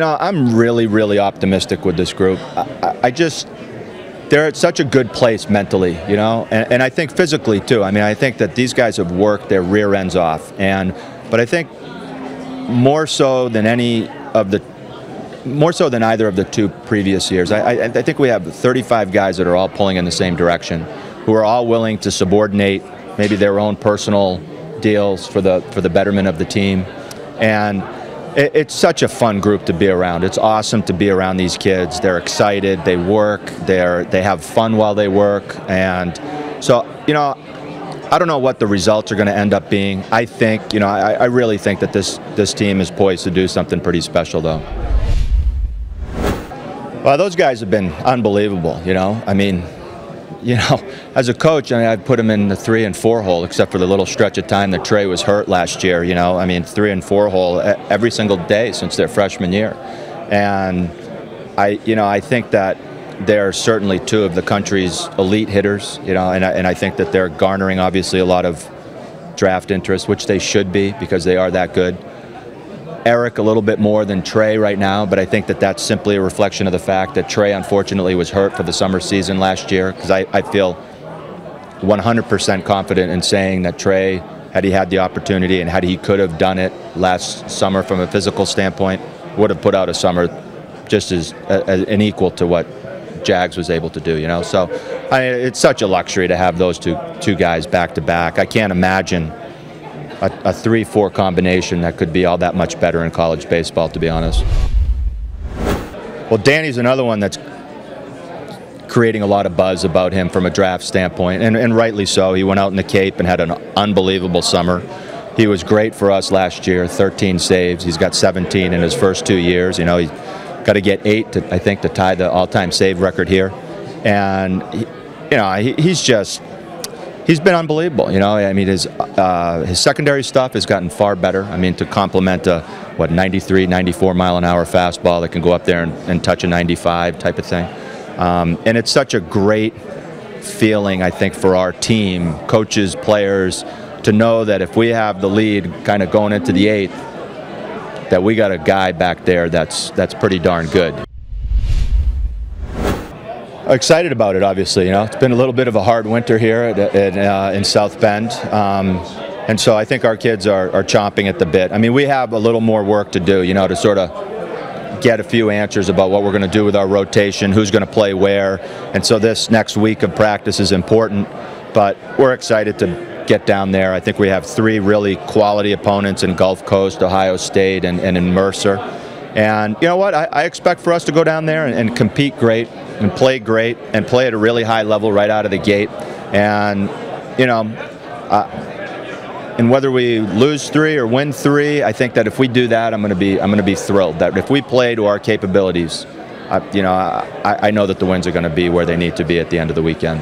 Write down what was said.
I'm really, really optimistic with this group. They're at such a good place mentally, and I think physically too. I mean, I think that these guys have worked their rear ends off, but I think more so than either of the two previous years. I think we have 35 guys that are all pulling in the same direction, who are all willing to subordinate maybe their own personal deals for the betterment of the team, and it's such a fun group to be around. It's awesome to be around these kids. They're excited, they work, they have fun while they work, and so, I don't know what the results are going to end up being. I think, I really think that this team is poised to do something pretty special, though. Well, those guys have been unbelievable, I mean, as a coach, I'd put them in the 3 and 4 hole, except for the little stretch of time that Trey was hurt last year. I mean, 3 and 4 hole every single day since their freshman year, and I think that they're certainly two of the country's elite hitters. And I think that they're garnering obviously a lot of draft interest, which they should be because they are that good. Eric a little bit more than Trey right now, but I think that that's simply a reflection of the fact that Trey unfortunately was hurt for the summer season last year, because I feel 100% confident in saying that Trey, had he had the opportunity and had he could have done it last summer from a physical standpoint, would have put out a summer just as an equal to what Jags was able to do, So it's such a luxury to have those two guys back to back. I can't imagine a 3-4 combination that could be all that much better in college baseball, to be honest. Well, Danny's another one that's creating a lot of buzz about him from a draft standpoint, and rightly so. He went out in the Cape and had an unbelievable summer. He was great for us last year, 13 saves. He's got 17 in his first 2 years. He's got to get 8, to tie the all-time save record here. And, he's been unbelievable, I mean, his secondary stuff has gotten far better. I mean, to complement a 93, 94 mile an hour fastball that can go up there and touch a 95 type of thing. And it's such a great feeling, I think, for our team, coaches, players, to know that if we have the lead kind of going into the 8th, that we got a guy back there that's pretty darn good. Excited about it, obviously. It's been a little bit of a hard winter here in South Bend, and so I think our kids are chomping at the bit. I mean, we have a little more work to do, to sort of get a few answers about what we're going to do with our rotation, who's going to play where, and so this next week of practice is important, but we're excited to get down there. I think we have 3 really quality opponents in Gulf Coast, Ohio State, and in Mercer. And you know what? I expect for us to go down there and compete great and play great and play at a really high level right out of the gate. And, and whether we lose 3 or win 3, I think that if we do that, I'm going to be thrilled. That if we play to our capabilities, I know that the wins are going to be where they need to be at the end of the weekend.